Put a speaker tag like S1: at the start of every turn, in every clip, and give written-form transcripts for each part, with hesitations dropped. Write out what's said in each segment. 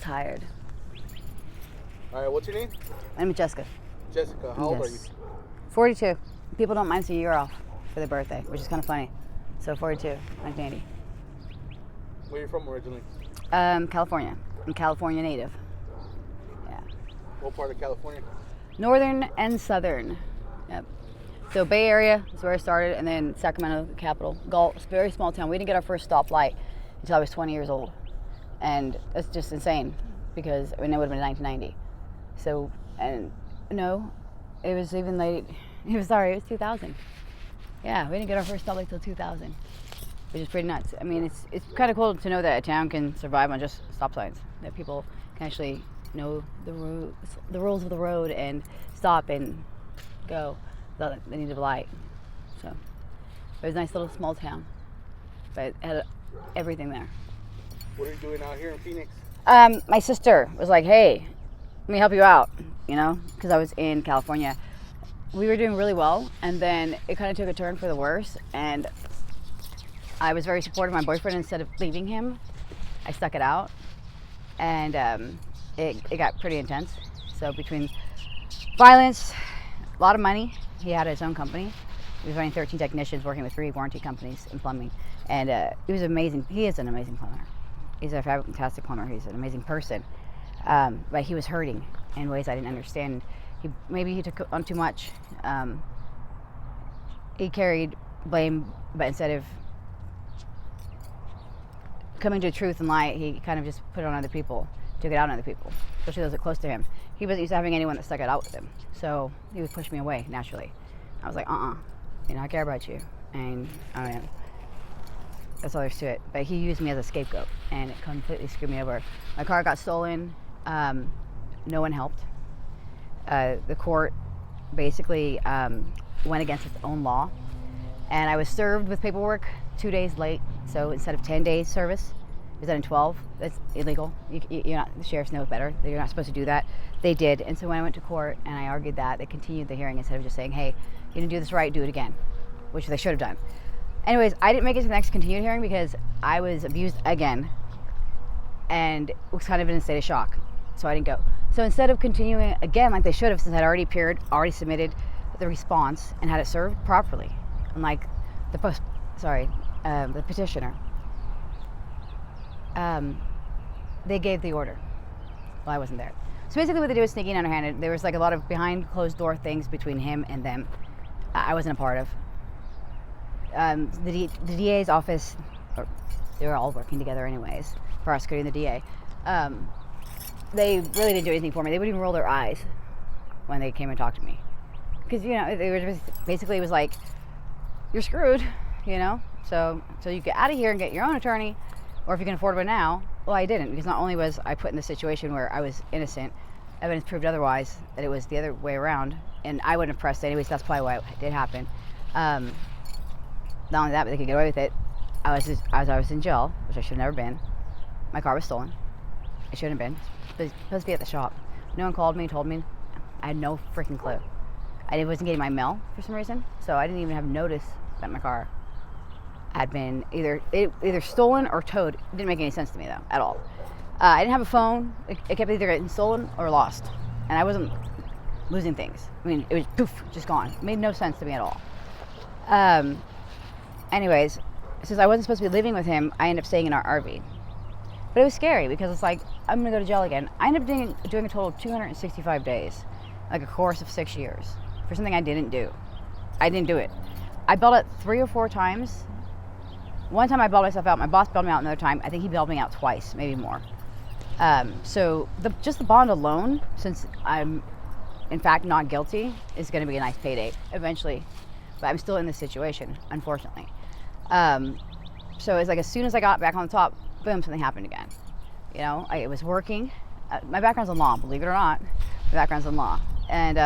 S1: tired.
S2: All right, what's your name?
S1: My name is Jessica.
S2: Jessica, how old are you?
S1: 42. People don't mind us a year off for their birthday, which is kind of funny. So 42, 1980.
S2: Where are you from originally?
S1: California. I'm a California native. Yeah.
S2: What part of California?
S1: Northern and southern. Yep. So Bay Area is where I started, and then Sacramento, the capital. Galt, it's a very small town. We didn't get our first stoplight until I was 20 years old. And that's just insane because, I mean, it would have been 1990. So, and no, it was even late. It was 2000. Yeah, we didn't get our first stoplight until 2000, which is pretty nuts. I mean, it's kind of cool to know that a town can survive on just stop signs, that people can actually know the rules of the road and stop and go without the need of a light. So it was a nice little small town, but it had everything there.
S2: What are you doing out here in Phoenix?
S1: My sister was like, hey, let me help you out, you know, because I was in California. We were doing really well, and then it kind of took a turn for the worse, and I was very supportive of my boyfriend. Instead of leaving him, I stuck it out, and it got pretty intense. So between violence, a lot of money, he had his own company. He was running 13 technicians, working with 3 warranty companies in plumbing, and he was amazing. He is an amazing plumber. He's a fantastic plumber. He's an amazing person, but he was hurting in ways I didn't understand. Maybe he took on too much. He carried blame, but instead of coming to truth and light, he kind of just put it on other people, took it out on other people, especially those that close to him. He wasn't used to having anyone that stuck it out with him, so he would push me away naturally. I was like, you know, I care about you, and that's all there's to it. But he used me as a scapegoat, and it completely screwed me over. My car got stolen. No one helped. The court basically went against its own law, and I was served with paperwork 2 days late. So instead of 10 days service, it was done in 12. That's illegal. You're not, the sheriffs know better. You're not supposed to do that. They did, and so when I went to court and I argued that, they continued the hearing instead of just saying, hey, you didn't do this right, do it again, which they should have done. Anyways, I didn't make it to the next continued hearing because I was abused again and was kind of in a state of shock, so I didn't go. So instead of continuing again like they should have, since I'd already appeared, already submitted the response and had it served properly, unlike the petitioner, they gave the order. Well, I wasn't there. So basically what they did was sneaking underhanded. There was like a lot of behind closed door things between him and them I wasn't a part of. The DA's office, they were all working together anyways, prosecuting the DA. They really didn't do anything for me. They wouldn't even roll their eyes when they came and talked to me. Because, you know, they were just, basically it was like, you're screwed, you know? So you get out of here and get your own attorney, or if you can afford one now. Well, I didn't, because not only was I put in the situation where I was innocent, evidence proved otherwise, that it was the other way around, and I wouldn't have pressed it anyways. That's probably why it did happen. Not only that, but they could get away with it. I was in jail, which I should have never been. My car was stolen. It shouldn't have been. It was supposed to be at the shop. No one called me, told me. I had no freaking clue. I wasn't getting my mail for some reason, so I didn't even have notice that my car had been either stolen or towed. It didn't make any sense to me though, at all. I didn't have a phone. It kept either getting stolen or lost, and I wasn't losing things. I mean, it was poof, just gone. It made no sense to me at all. Anyways, since I wasn't supposed to be living with him, I ended up staying in our RV. But it was scary because it's like, I'm gonna go to jail again. I ended up doing a total of 265 days, like a course of 6 years, for something I didn't do. I didn't do it. I bailed out 3 or 4 times. One time I bailed myself out. My boss bailed me out another time. I think he bailed me out twice, maybe more. So just the bond alone, since I'm in fact not guilty, is gonna be a nice payday eventually. But I'm still in this situation, unfortunately. So it's like as soon as I got back on the top, boom, something happened again. You know, I was working. My background's in law, believe it or not. My background's in law. And,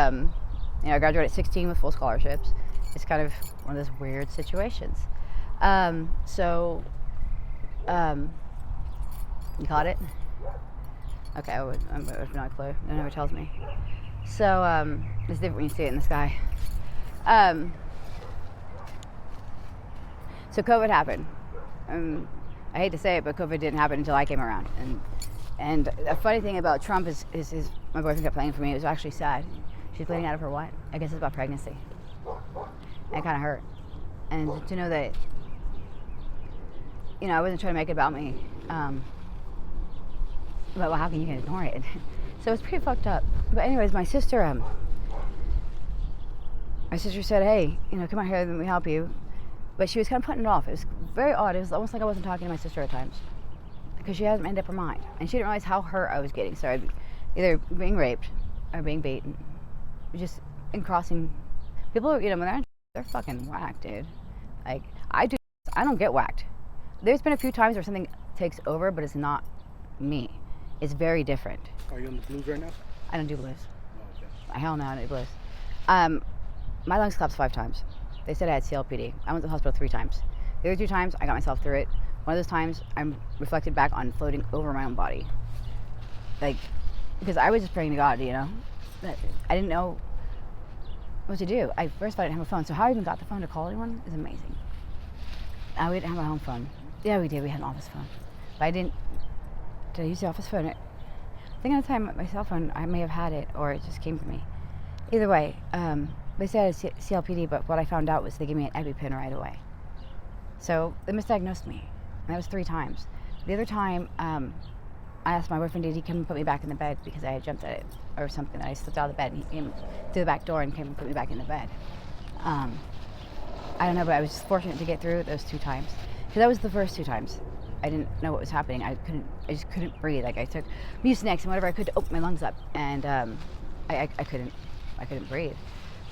S1: you know, I graduated at 16 with full scholarships. It's kind of one of those weird situations. You caught it? Okay, I have no clue. No one ever tells me. So, it's different when you see it in the sky. So COVID happened. I hate to say it, but COVID didn't happen until I came around. And And the funny thing about Trump is my boyfriend kept playing for me. It was actually sad. She's playing out of her what? I guess it's about pregnancy. And it kind of hurt. And to know that, I wasn't trying to make it about me. But how can you ignore it? So it's pretty fucked up. But anyways, my sister said, hey, come out here, let me help you. But she was kind of putting it off. It was very odd. It was almost like I wasn't talking to my sister at times. Because she hadn't made up her mind. And she didn't realize how hurt I was getting. So I'd be either being raped or being beaten. Just in crossing. People, when they're fucking whacked, dude. Like, I don't get whacked. There's been a few times where something takes over, but it's not me. It's very different.
S2: Are you on the blues right now?
S1: I don't do blues.
S2: Oh, okay.
S1: Hell no, I don't do blues. My lungs collapsed 5 times. They said I had CLPD. I went to the hospital 3 times. The other 2 times, I got myself through it. One of those times, I'm reflected back on floating over my own body. Like, because I was just praying to God, that I didn't know what to do. First of all, I didn't have a phone, so how I even got the phone to call anyone is amazing. We didn't have a home phone. Yeah, we did. We had an office phone. But did I use the office phone? I think at the time, my cell phone, I may have had it, or it just came to me. Either way, they said I had CLPD, but what I found out was they gave me an EpiPen right away. So they misdiagnosed me, and that was 3 times. The other time, I asked my boyfriend, did he come and put me back in the bed because I had jumped at it or something. I slipped out of the bed, and he came through the back door and came and put me back in the bed. I don't know, but I was just fortunate to get through those 2 times. Because that was the first 2 times. I didn't know what was happening. I just couldn't breathe. Like, I took Mucinex and whatever I could to open my lungs up, and I couldn't breathe.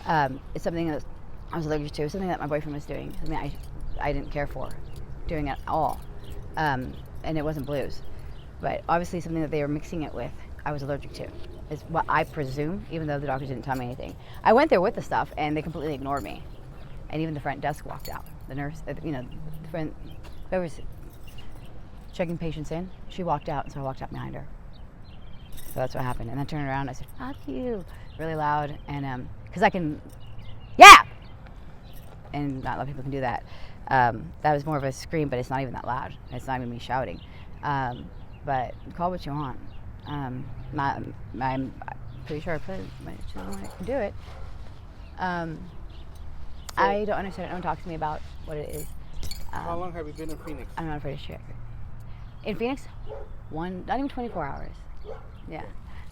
S1: It's something that I was allergic to, something that my boyfriend was doing, something I didn't care for doing at all. And it wasn't blues. But obviously something that they were mixing it with, I was allergic to, is what I presume, even though the doctors didn't tell me anything. I went there with the stuff, and they completely ignored me. And even the front desk walked out. The nurse, the friend, whoever was checking patients in, she walked out, and so I walked out behind her. So that's what happened. And then I turned around, and I said, fuck you, really loud, and because I can, yeah! And not a lot of people can do that. That was more of a scream, but it's not even that loud. It's not even me shouting. But call what you want. I'm pretty sure I can do it. I don't understand it. No one talks to me about what it is.
S2: How long have you been in Phoenix?
S1: I'm not afraid of shit. In Phoenix, not even 24 hours. Yeah,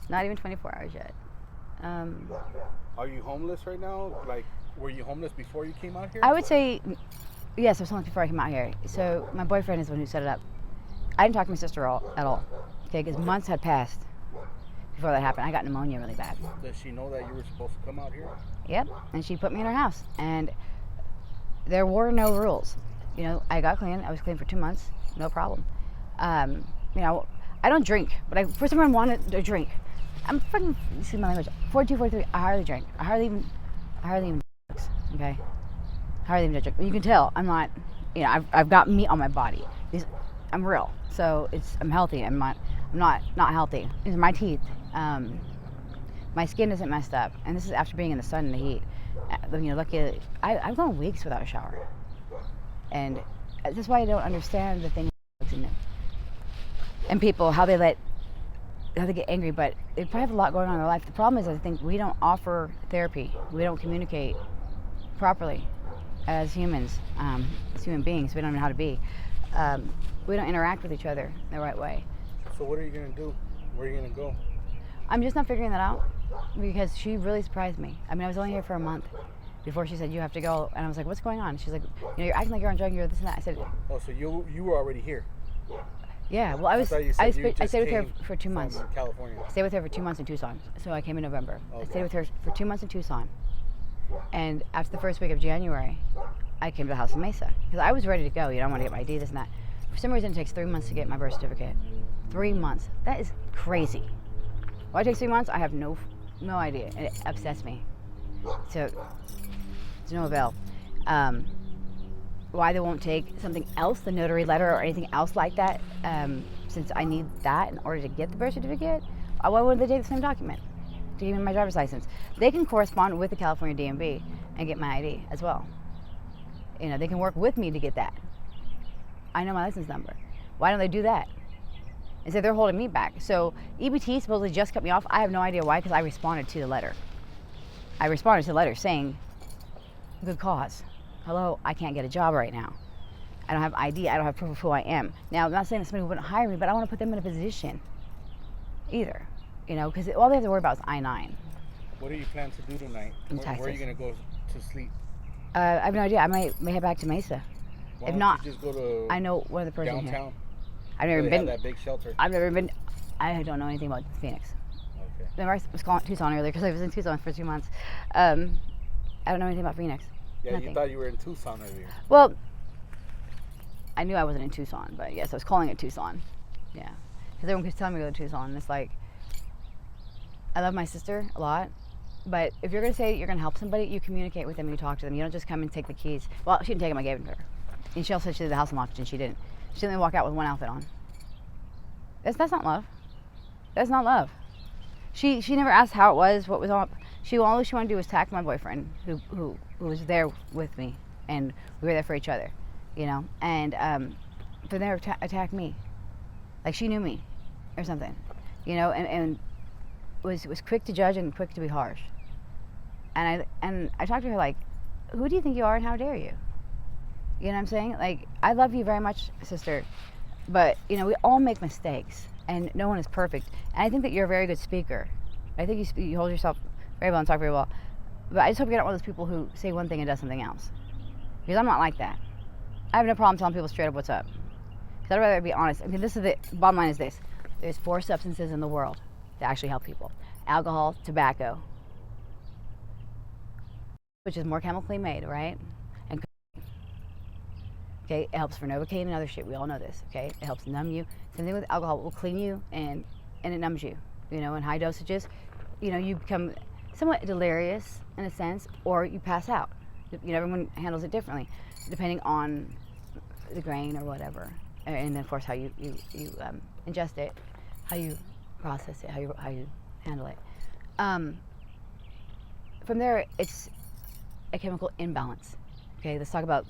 S1: not even 24 hours yet.
S2: Are you homeless right now? Like, were you homeless before you came out here?
S1: I would say, yes, I was homeless before I came out here. So my boyfriend is the one who set it up. I didn't talk to my sister at all. Okay, because months had passed before that happened. I got pneumonia really bad.
S2: Does she know that you were supposed to come out here?
S1: Yep, and she put me in her house, and there were no rules. I got clean. I was clean for 2 months, no problem. I don't drink, but for someone wanted to drink, I'm freaking, excuse my language, 42, 43. I hardly drink. I hardly even drugs. Okay, hardly even drink. You can tell I'm not. I've got meat on my body. I'm real, so I'm healthy. I'm not healthy. These are my teeth. My skin isn't messed up, and this is after being in the sun and the heat. Lucky, I've gone weeks without a shower, and that's why I don't understand the thing and people how they get angry, but they probably have a lot going on in their life. The problem is, I think we don't offer therapy. We don't communicate properly as humans, as human beings. We don't know how to be. We don't interact with each other the right way.
S2: So what are you gonna do? Where are you gonna go?
S1: I'm just not figuring that out, because she really surprised me. I mean, I was only here for a month before she said, you have to go. And I was like, what's going on? She's like, you're acting like you're on drugs, you're this and that. I said,
S2: oh, so you were already here?
S1: Yeah, well, I stayed with her for 2 months.
S2: California.
S1: I stayed with her for 2 months in Tucson. So I came in November.
S2: Okay.
S1: I stayed with her for 2 months in Tucson. And after the first week of January, I came to the house in Mesa. Because I was ready to go. I want to get my ID, this and that. For some reason, it takes 3 months to get my birth certificate. 3 months. That is crazy. Why it takes 3 months, I have no idea. It upsets me. So, it's no avail. Why they won't take something else, the notary letter or anything else like that, since I need that in order to get the birth certificate, why wouldn't they take the same document to give me my driver's license? They can correspond with the California DMV and get my ID as well. They can work with me to get that. I know my license number. Why don't they do that? and said they're holding me back. So EBT supposedly just cut me off. I have no idea why, because I responded to the letter. I responded to the letter saying, good cause. Hello, I can't get a job right now. I don't have ID. I don't have proof of who I am. Now, I'm not saying that somebody wouldn't hire me, but I want to put them in a position either. You know, because all they have to worry about is I-9.
S2: What do you plan to do tonight? Where are you going to go to sleep?
S1: I have no idea. I may head back to Mesa.
S2: Why
S1: If
S2: don't
S1: not,
S2: you just go to
S1: I know one of the persons
S2: downtown.
S1: here. I've never been.
S2: That big shelter.
S1: I've never been. I don't know anything about Phoenix.
S2: Okay.
S1: Remember, I was calling Tucson earlier because I was in Tucson for 2 months. I don't know anything about Phoenix.
S2: Yeah,
S1: Nothing.
S2: you thought you were in Tucson earlier.
S1: Well, I knew I wasn't in Tucson, but yes, I was calling it Tucson. Yeah, because everyone keeps telling me to go to Tucson, and it's like, I love my sister a lot, but if you're going to say you're going to help somebody, you communicate with them and you talk to them. You don't just come and take the keys. Well, she didn't take them, I gave them to her. And she also said she did the house unlocked, and she didn't. She didn't walk out with one outfit on. That's not love. That's not love. She never asked how it was, what was up. All she wanted to do was attack my boyfriend, who was there with me, and we were there for each other, you know. And for there to attack me, like she knew me, or something, you know, and was quick to judge and quick to be harsh. And I talked to her like, who do you think you are, and how dare you? You know what I'm saying? Like, I love you very much, sister, but you know, we all make mistakes, and no one is perfect. And I think that you're a very good speaker. I think you hold yourself very well and talk very well. But I just hope you're not one of those people who say one thing and does something else, because I'm not like that. I have no problem telling people straight up what's up, because I'd rather be honest. I mean, this is the bottom line is this: there's 4 substances in the world that actually help people: alcohol, tobacco, which is more chemically made, right? And okay, it helps for Novocaine and other shit. We all know this. Okay, it helps numb you. Same thing with alcohol; it will clean you and it numbs you. You know, in high dosages, you know, you become somewhat delirious in a sense, or you pass out. You know, everyone handles it differently, depending on the grain or whatever, and then of course how you ingest it, how you process it, how you handle it. From there, it's a chemical imbalance. Okay, let's talk about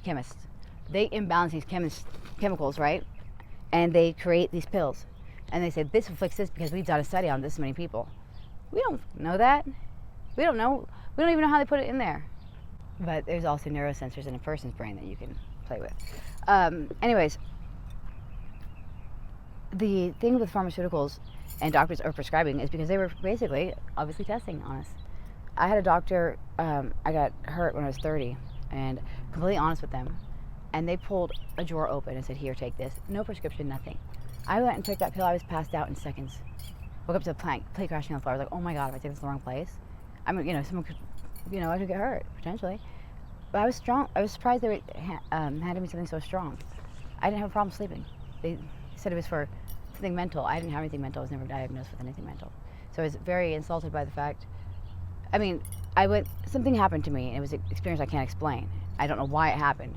S1: chemists. They imbalance these chemicals, right? And they create these pills. And they say, this afflicts this because we've done a study on this many people. We don't know that. We don't know. We don't even know how they put it in there. But there's also neurosensors in a person's brain that you can play with. Anyways, the thing with pharmaceuticals and doctors are prescribing is because they were basically, obviously, testing on us. I had a doctor, I got hurt when I was 30, and completely honest with them. And they pulled a drawer open and said, here, take this. No prescription, nothing. I went and took that pill. I was passed out in seconds. Woke up to the plate crashing on the floor. I was like, oh my God, if I take this in the wrong place, I mean, you know, someone could, you know, I could get hurt, potentially. But I was strong. I was surprised they handed me something so strong. I didn't have a problem sleeping. They said it was for something mental. I didn't have anything mental. I was never diagnosed with anything mental. So I was very insulted by the fact. I mean, something happened to me, and it was an experience I can't explain. I don't know why it happened.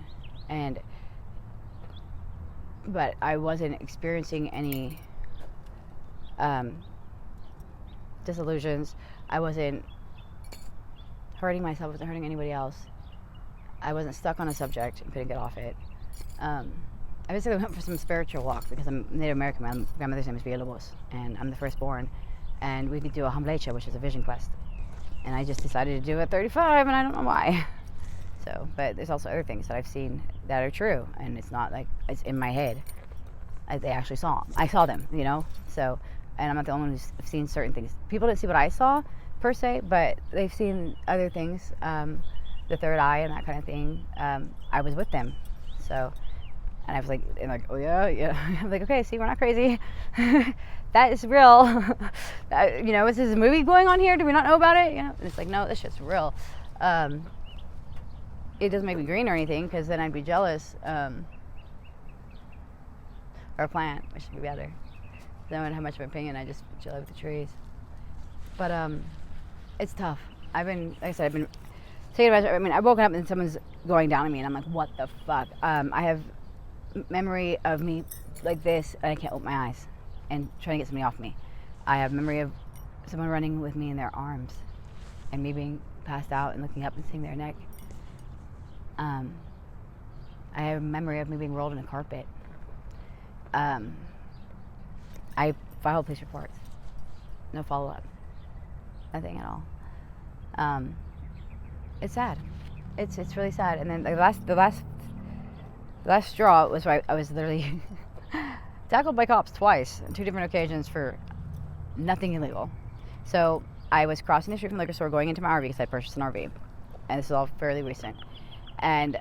S1: But I wasn't experiencing any disillusions. I wasn't hurting myself. I wasn't hurting anybody else. I wasn't stuck on a subject and couldn't get off it. I basically went for some spiritual walk because I'm Native American. My grandmother's name is Villalobos, and I'm the firstborn. And we could do a Hamblecha, which is a vision quest. And I just decided to do it at 35, and I don't know why. So, but there's also other things that I've seen that are true, and it's not like it's in my head. They actually I saw them, you know. So, and I'm not the only one who's seen certain things. People didn't see what I saw per se, but they've seen other things, the third eye and that kind of thing. I was with them, so, and I was like, oh yeah. I'm like, okay, see, we're not crazy. That is real. You know, is this a movie going on here? Do we not know about it? You know, and it's like, no, this shit's real. It doesn't make me green or anything, because then I'd be jealous. Or a plant, which would be better. Then I wouldn't have much of an opinion. I just chill with the trees. But it's tough. Like I said, I've been taking advantage. I mean, I've woken up and someone's going down on me, and I'm like, what the fuck? I have memory of me like this, and I can't open my eyes and trying to get something off me. I have memory of someone running with me in their arms, and me being passed out and looking up and seeing their neck. I have a memory of me being rolled in a carpet. I filed police reports. No follow-up. Nothing at all. It's sad. It's really sad. And then the last straw was where I was literally tackled by cops twice on 2 different occasions for nothing illegal. So I was crossing the street from the liquor store going into my RV because I purchased an RV. And this is all fairly recent. And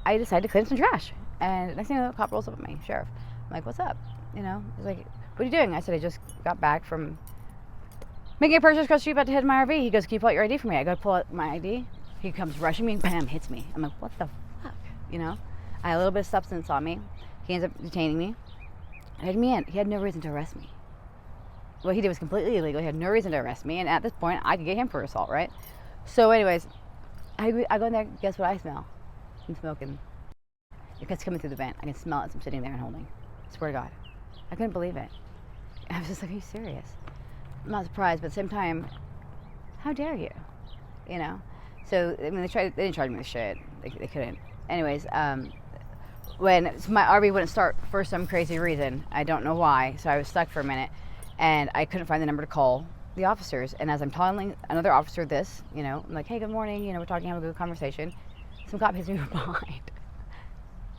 S1: I decided to clean up some trash. And next thing you know, the cop rolls up at me, sheriff. I'm like, what's up? You know, he's like, what are you doing? I said, I just got back from making a purchase across the street, about to head to my RV. He goes, can you pull out your ID for me? I go to pull out my ID. He comes rushing me and bam, hits me. I'm like, what the fuck? You know, I had a little bit of substance on me. He ends up detaining me. He had me in. He had no reason to arrest me. What he did was completely illegal. He had no reason to arrest me. And at this point, I could get him for assault, right? So anyways, I go in there. Guess what I smell? I'm smoking. It's coming through the vent. I can smell it as I'm sitting there and holding. I swear to God. I couldn't believe it. I was just like, are you serious? I'm not surprised, but at the same time, how dare you? You know? So, I mean, they didn't charge me with shit. They couldn't. Anyways, when my RV wouldn't start for some crazy reason, I don't know why, so I was stuck for a minute, and I couldn't find the number to call the officers. And as I'm telling another officer this, you know, I'm like, hey, good morning, you know, we're talking, having a good conversation. Some cop hits me from behind.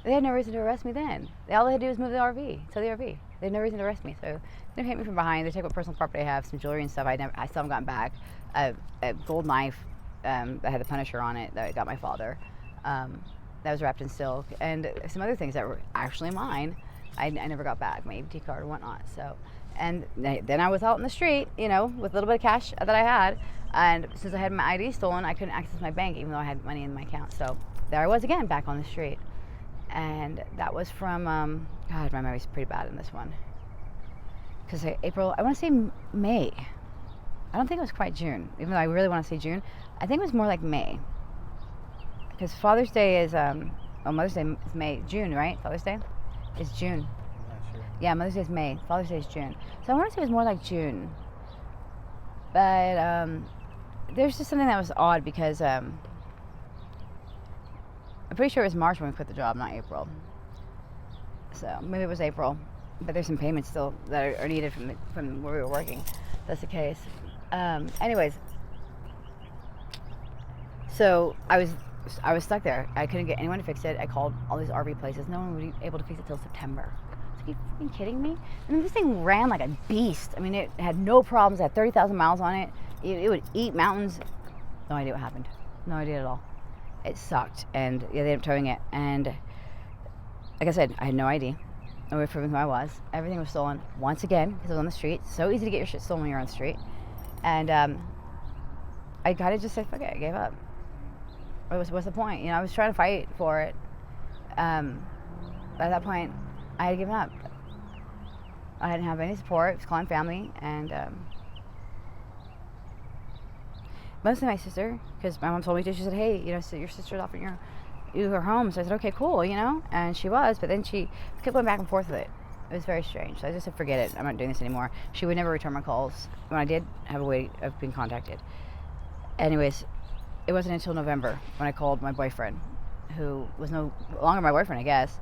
S1: They had no reason to arrest me then. All they had to do was move the RV to the RV. They had no reason to arrest me. So they hit me from behind. They take what personal property I have, some jewelry and stuff. I still haven't gotten back. A gold knife that had the Punisher on it that I got my father. That was wrapped in silk, and some other things that were actually mine. I never got back, my ABT card and whatnot. So, and then I was out in the street, you know, with a little bit of cash that I had. And since I had my ID stolen, I couldn't access my bank, even though I had money in my account. So there I was again, back on the street. And that was from, God, my memory's pretty bad in this one. Because April, I want to say May. I don't think it was quite June, even though I really want to say June. I think it was more like May. Because Father's Day is, Mother's Day is May, June, right? Father's Day is June.
S2: I'm not sure.
S1: Yeah, Mother's Day is May. Father's Day is June. So I want to say it was more like June. But there's just something that was odd because I'm pretty sure it was March when we quit the job, not April. So maybe it was April. But there's some payments still that are needed from where we were working. That's the case. Anyways, so I was stuck there. I couldn't get anyone to fix it. I called all these RV places. No one would be able to fix it till September. Are you fucking kidding me? I mean, this thing ran like a beast. I mean, it had no problems. It had 30,000 miles on it. It would eat mountains. No idea what happened. No idea at all. It sucked. And yeah, they ended up towing it. And like I said, I had no ID. No way of proving who I was. Everything was stolen once again because I was on the street. So easy to get your shit stolen when you're on the street. And I kind of just said, fuck it. I gave up. What's the point? You know, I was trying to fight for it. But at that point, I had given up. I didn't have any support. I was calling family, and mostly my sister, because my mom told me to. She said, "Hey, you know, so your sister's offering you her home." So I said, "Okay, cool," you know. And she was, but then she kept going back and forth with it. It was very strange. So I just said, "Forget it. I'm not doing this anymore." She would never return my calls. When I did have a way of being contacted. Anyways, it wasn't until November when I called my boyfriend, who was no longer my boyfriend, I guess.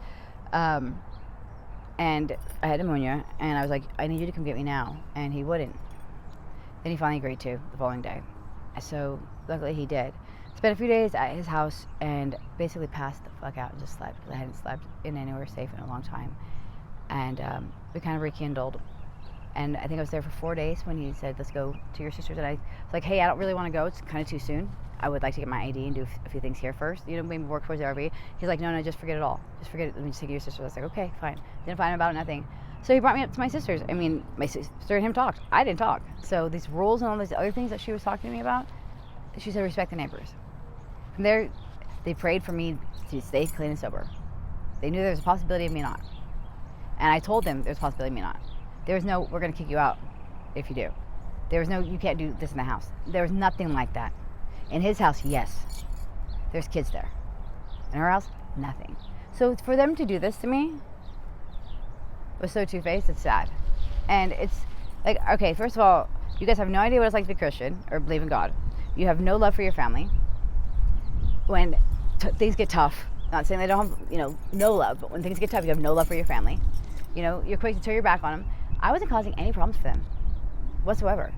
S1: And I had pneumonia, and I was like, I need you to come get me now. And he wouldn't. Then he finally agreed to the following day. So luckily he did. Spent a few days at his house and basically passed the fuck out and just slept, because I hadn't slept in anywhere safe in a long time. And we kind of rekindled. And I think I was there for 4 days when he said, let's go to your sister's. And I was like, hey, I don't really want to go. It's kind of too soon. I would like to get my ID and do a few things here first. You know, maybe work towards the RV. He's like, no, just forget it all. Just forget it. Let me just take you to your sister's. I was like, okay, fine. Didn't find out about it, nothing. So he brought me up to my sister's. I mean, my sister and him talked. I didn't talk. So these rules and all these other things that she was talking to me about, she said, respect the neighbors. From there, they prayed for me to stay clean and sober. They knew there was a possibility of me not. And I told them there's a possibility of me not. There was no, we're going to kick you out if you do. There was no, you can't do this in the house. There was nothing like that. In his house, yes. There's kids there. In her house, nothing. So for them to do this to me was so two-faced, it's sad. And it's like, okay, first of all, you guys have no idea what it's like to be Christian or believe in God. You have no love for your family. When things get tough, not saying they don't have, you know, no love, but when things get tough, you have no love for your family. You know, you're quick to turn your back on them. I wasn't causing any problems for them whatsoever.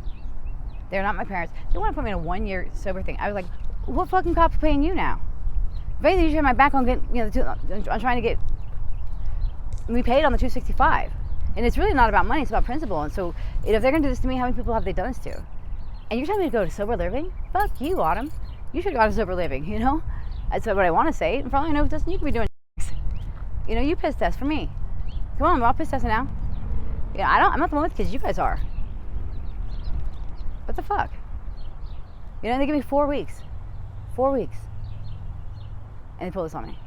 S1: They're not my parents. They want to put me in a 1-year sober thing. I was like, what fucking cop's paying you now? If anything, you should have my back on getting, you know, I'm trying to get me paid on the 265. And it's really not about money, it's about principle. And so if they're going to do this to me, how many people have they done this to? And you're telling me to go to sober living? Fuck you, Autumn. You should go to sober living, you know? That's what I want to say. And for all I know, it doesn't, you could be doing you know, you piss test for me. Come on, we're all piss testing now. Yeah, I'm not the one with kids, you guys are. What the fuck? You know, they give me 4 weeks. 4 weeks. And they pull this on me.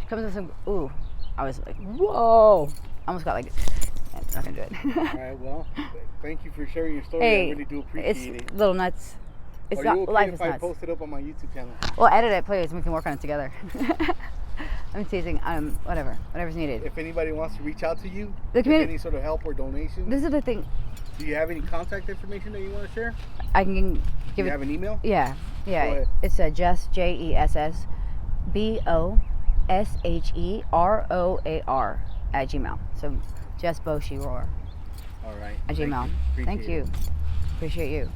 S1: She comes with some, ooh. I was like, whoa. I almost got like, I'm not gonna do it.
S2: All right, well, thank you for sharing your story.
S1: Hey,
S2: I really do appreciate it.
S1: It's little nuts. It's
S2: Are
S1: not,
S2: you okay
S1: life
S2: if
S1: is
S2: I
S1: nuts.
S2: post it up on my YouTube channel?
S1: Well, edit it, please, and we can work on it together. I'm teasing. Whatever's needed.
S2: If anybody wants to reach out to you,
S1: The
S2: with
S1: community-
S2: any sort of help or donation,
S1: This is the thing.
S2: do you have any contact information that you want to share?
S1: I can
S2: Do
S1: give
S2: you
S1: it.
S2: have an email?
S1: Yeah.
S2: Go ahead.
S1: It's Jess, JESSBOSHEROAR @gmail. So Jess Bo She Roar
S2: All right.
S1: @gmail. Thank you. Appreciate you.